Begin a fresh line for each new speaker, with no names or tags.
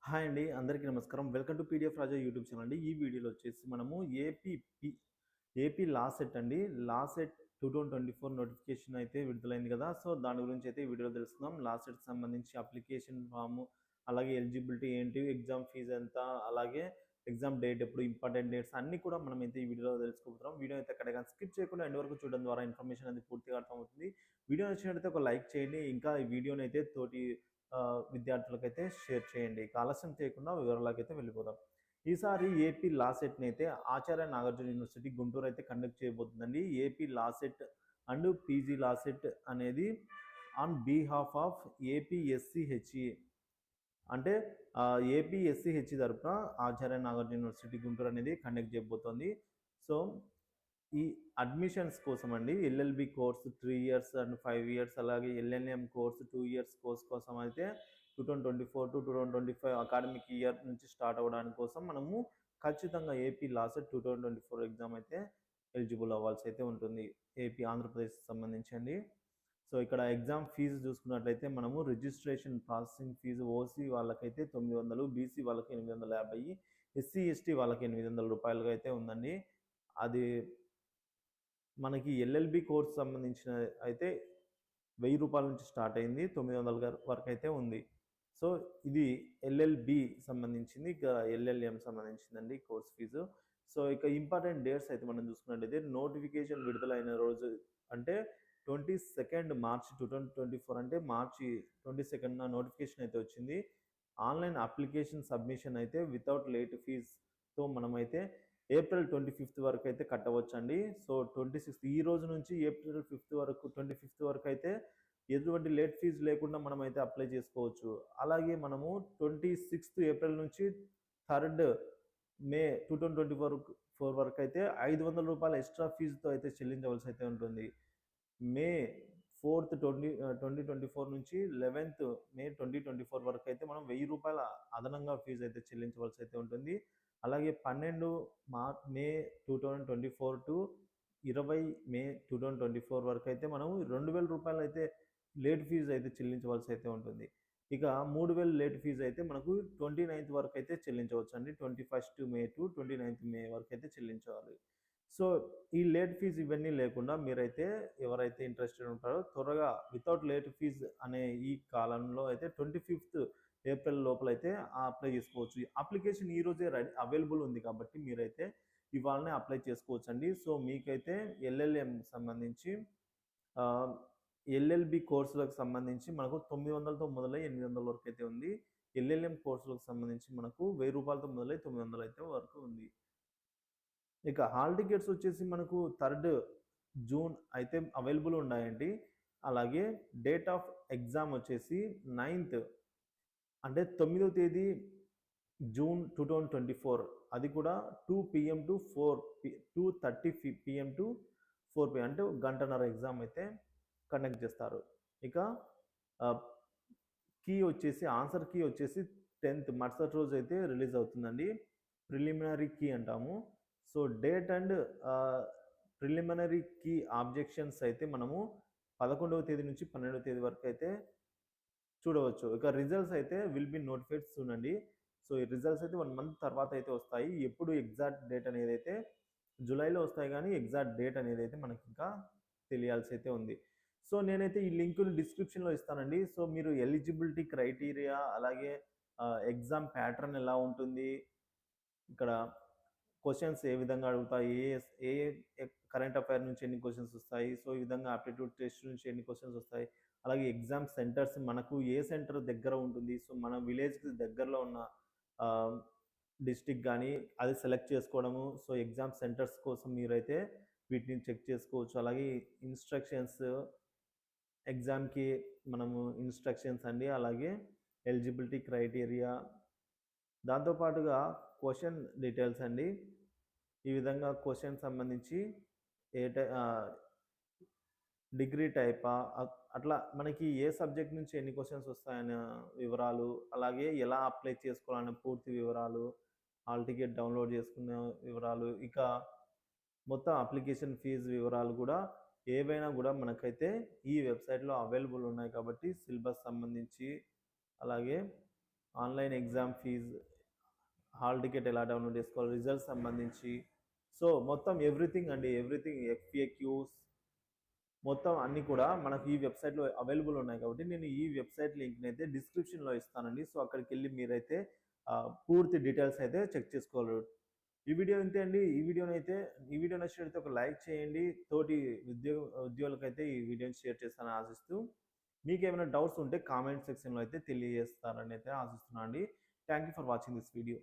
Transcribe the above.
Hi అండి. అందరికీ నమస్కారం. Welcome to PDF Raja YouTube channel అండి. ఈ వీడియోలో వచ్చేసి మనము ఏపీ లా సెట్ అండి. లా సెట్ 2024 నోటిఫికేషన్ అయితే విడుదలైంది కదా! సో, దాని గురించి అయితే ఈ వీడియోలో తెలుసుకుందాం. లా సెట్‌కి సంబంధించి అప్లికేషన్ ఫార్మ్, అలాగే ఎలిజిబిలిటీ ఏంటి, ఎగ్జామ్ ఫీజ్ ఎంత, అలాగే ఎగ్జామ్ డేట్ ఎప్పుడు, ఇంపార్టెంట్ డేట్స్ అన్నీ కూడా మనమైతే ఈ వీడియోలో తెలుసుకోబోతున్నాం. వీడియో అయితే ఎక్కడ గాని స్కిప్ చేయకుండా ఎండ్ వరకు చూడడం ద్వారా ఇన్ఫర్మేషన్ అనేది పూర్తిగా అర్థమవుతుంది. వీడియో నచ్చినట్లయితే ఒక లైక్ చేయండి. ఇంకా ఈ వీడియోనైతే తోటి విద్యార్థులకైతే షేర్ చేయండి. ఇక ఆలస్యం చేయకుండా వివరాలకైతే వెళ్ళిపోదాం. ఈసారి ఏపీ లా సెట్‌ని అయితే ఆచార్య నాగార్జున యూనివర్సిటీ గుంటూరు అయితే కండక్ట్ చేయబోతుందండి. AP law set and PG law set అనేది ఆన్ బిహాఫ్ ఆఫ్ ఏపీఎస్సీహెచ్ఈ అంటే ఏపీఎస్సీహెచ్ఈ తరపున ఆచార్య నాగార్జున యూనివర్సిటీ గుంటూరు అనేది కండక్ట్ చేయబోతోంది. సో, ఈ అడ్మిషన్స్ కోసం అండి LLB course 3 years and 5 years అలాగే ఎల్ఎల్ఎం కోర్స్ 2 ఇయర్స్ కోర్స్ కోసం అయితే 2024-2025 అకాడమిక్ ఇయర్ నుంచి స్టార్ట్ అవ్వడానికి కోసం మనము ఖచ్చితంగా ఏపీ లా సెట్ 2024 ఎగ్జామ్ అయితే ఎలిజిబుల్ అవ్వాల్సి అయితే ఉంటుంది. ఏపీ ఆంధ్రప్రదేశ్కి సంబంధించి అండి. సో, ఇక్కడ ఎగ్జామ్ ఫీజు చూసుకున్నట్లయితే మనము రిజిస్ట్రేషన్ ప్రాసెసింగ్ ఫీజు ఓసీ వాళ్ళకైతే 900, బీసీ వాళ్ళకి 850, ఎస్సీ, ఎస్టీ వాళ్ళకి రూ. 800 అయితే ఉందండి. అది మనకి ఎల్ఎల్బి కోర్స్ సంబంధించిన అయితే రూ. 1000 నుంచి స్టార్ట్ అయింది. 900 వరకు అయితే ఉంది. సో, ఇది ఎల్ఎల్బి సంబంధించింది. ఇక ఎల్ఎల్ఎం సంబంధించిందండి కోర్స్ ఫీజు. సో, ఇక ఇంపార్టెంట్ డేట్స్ అయితే మనం చూసుకున్నట్టయితే నోటిఫికేషన్ విడుదలైన రోజు అంటే 22 మార్చ్ 2024 అంటే మార్చి 22న నోటిఫికేషన్ అయితే వచ్చింది. ఆన్లైన్ అప్లికేషన్ సబ్మిషన్ అయితే వితౌట్ లేట్ ఫీజ్‌తో మనమైతే ఏప్రిల్ 25 వరకు అయితే కట్టవచ్చండి. సో, 26 ఈ రోజు నుంచి ఏప్రిల్ 25 వరకు అయితే ఎటువంటి లేట్ ఫీజ్ లేకుండా మనమైతే అప్లై చేసుకోవచ్చు. అలాగే మనము 26 ఏప్రిల్ నుంచి 3 మే 2024 వరకు అయితే రూ. 500 ఎక్స్ట్రా ఫీజుతో అయితే చెల్లించవలసి అయితే ఉంటుంది. మే 4 2024 నుంచి 11 మే 2024 వరకు అయితే మనం రూ. 1000 అదనంగా ఫీజు అయితే చెల్లించవలసి అయితే ఉంటుంది. అలాగే 12 మే 2024 టు 20 మే 2024 వరకు అయితే మనం రూ. 2000 అయితే లేట్ ఫీజు అయితే చెల్లించవలసి అయితే ఉంటుంది. ఇక 3000 లేట్ ఫీజు అయితే మనకు 29థ్ వరకు అయితే చెల్లించవచ్చు అండి. 21 మే టు 29థ్ మే వరకు అయితే చెల్లించాలి. సో, ఈ లేట్ ఫీజ్ ఇవన్నీ లేకుండా మీరైతే ఎవరైతే ఇంట్రెస్టెడ్ ఉంటారో త్వరగా వితౌట్ లేట్ ఫీజ్ అనే ఈ కాలంలో అయితే 25థ్ ఏప్రిల్ లోపలైతే అప్లై చేసుకోవచ్చు. అప్లికేషన్ ఈ రోజే అవైలబుల్ ఉంది కాబట్టి మీరైతే ఇవాళనే అప్లై చేసుకోవచ్చండి. సో, మీకైతే ఎల్ఎల్ఎం సంబంధించి ఆహ్, ఎల్ఎల్బి కోర్సులకు సంబంధించి మనకు 900తో మొదలై 800 వరకు అయితే ఉంది. ఎల్ఎల్ఎం కోర్సులకు సంబంధించి మనకు రూ. 1000తో మొదలై 900 అయితే వరకు ఉంది. ఇక హాల్ టికెట్స్ వచ్చేసి మనకు 3 జూన్ అయితే అవైలబుల్ ఉన్నాయండి. అలాగే డేట్ ఆఫ్ ఎగ్జామ్ వచ్చేసి 9థ్ అంటే 9వ తేదీ జూన్ 2024 అది కూడా 2 PM to 2:30 PM to 4 PM అంటే గంటన్నర ఎగ్జామ్ అయితే కండక్ట్ చేస్తారు. ఇక ఆహ్, ఆన్సర్ కీ వచ్చేసి 10థ్ మరుసటి రోజు అయితే రిలీజ్ అవుతుందండి. ప్రిలిమినరీ కీ అంటాము. So, date and preliminary key objections అయితే మనము 11వ తేదీ నుంచి 12వ తేదీ వరకు అయితే చూడవచ్చు. ఇక రిజల్ట్స్ అయితే విల్ బి నోటిఫైడ్ సూన్ అండి. సో, ఈ రిజల్ట్స్ అయితే 1 మంత్ తర్వాత అయితే వస్తాయి. ఎప్పుడు ఎగ్జాక్ట్ డేట్ అనేదైతే జులైలో వస్తాయి గానీ, ఎగ్జాక్ట్ డేట్ అనేదైతే మనకింకా తెలియాల్సి అయితే ఉంది. సో, నేనైతే ఈ లింక్‌ని డిస్క్రిప్షన్‌లో ఇస్తానండి. సో, మీరు ఎలిజిబిలిటీ క్రైటీరియా అలాగే ఎగ్జామ్ ప్యాటర్న్ ఎలా ఉంటుంది, ఇక్కడ క్వెషన్స్ ఏ విధంగా అడుగుతాయి, ఏ ఏ కరెంట్ అఫైర్ నుంచి ఎన్ని క్వెషన్స్ వస్తాయి, సో, ఈ విధంగా ఆప్టిట్యూడ్ టెస్ట్ నుంచి ఎన్ని క్వెషన్స్ వస్తాయి, అలాగే ఎగ్జామ్ సెంటర్స్ మనకు ఏ సెంటర్ దగ్గర ఉంటుంది, సో, మన విలేజ్‌కి దగ్గరలో ఉన్న ఆహ్, డిస్ట్రిక్ట్ గానీ అది సెలెక్ట్ చేసుకోవడము. సో, ఎగ్జామ్ సెంటర్స్ కోసం మీరైతే వీటిని చెక్ చేసుకోవచ్చు. అలాగే ఇన్‌స్ట్రక్షన్స్ ఎగ్జామ్‌కి మనము ఇన్‌స్ట్రక్షన్స్ అండి. అలాగే ఎలిజిబిలిటీ క్రైటీరియా దాంతో పాటుగా క్వెషన్ డీటెయిల్స్ అండి. ఈ విధంగా క్వెషన్ సంబంధించి ఏ టై ఆహ్, డిగ్రీ టైపా అట్లా మనకి ఏ సబ్జెక్ట్ నుంచి ఎన్ని క్వెషన్స్ వస్తాయన్న వివరాలు, అలాగే ఎలా అప్లై చేసుకోవాలనే పూర్తి వివరాలు, హాల్ టికెట్ డౌన్‌లోడ్ చేసుకునే వివరాలు, ఇక మొత్తం అప్లికేషన్ ఫీజు వివరాలు గూడా ఏవైనా గూడా మనకైతే ఈ వెబ్‌సైట్‌లో అవైలబుల్ ఉన్నాయి కాబట్టి సిలబస్ సంబంధించి అలాగే online exam fees, hall ticket ఎలా డౌన్లోడ్ చేసుకోవాలి, రిజల్ట్స్ సంబంధించి, సో మొత్తం ఎవ్రీథింగ్ అండి, ఎవ్రీథింగ్ ఎఫ్ఏక్యూస్ మొత్తం అన్నీ కూడా మనకు ఈ వెబ్సైట్లో అవైలబుల్ ఉన్నాయి. కాబట్టి నేను ఈ వెబ్సైట్ లింక్ని అయితే డిస్క్రిప్షన్లో ఇస్తానండి. సో అక్కడికి వెళ్ళి మీరైతే పూర్తి డీటెయిల్స్ అయితే చెక్ చేసుకోగలరు. ఈ వీడియో ఇంతే అండి. ఈ వీడియో నచ్చినట్లయితే ఒక లైక్ చేయండి. తోటి ఉద్యోగులకైతే ఈ వీడియోని షేర్ చేస్తానని ఆశిస్తూ, మీకు ఏమైనా డౌట్స్ ఉంటే కామెంట్ సెక్షన్లో అయితే తెలియజేస్తారని అయితే ఆశిస్తున్నాను అండి. Thank you for watching this video.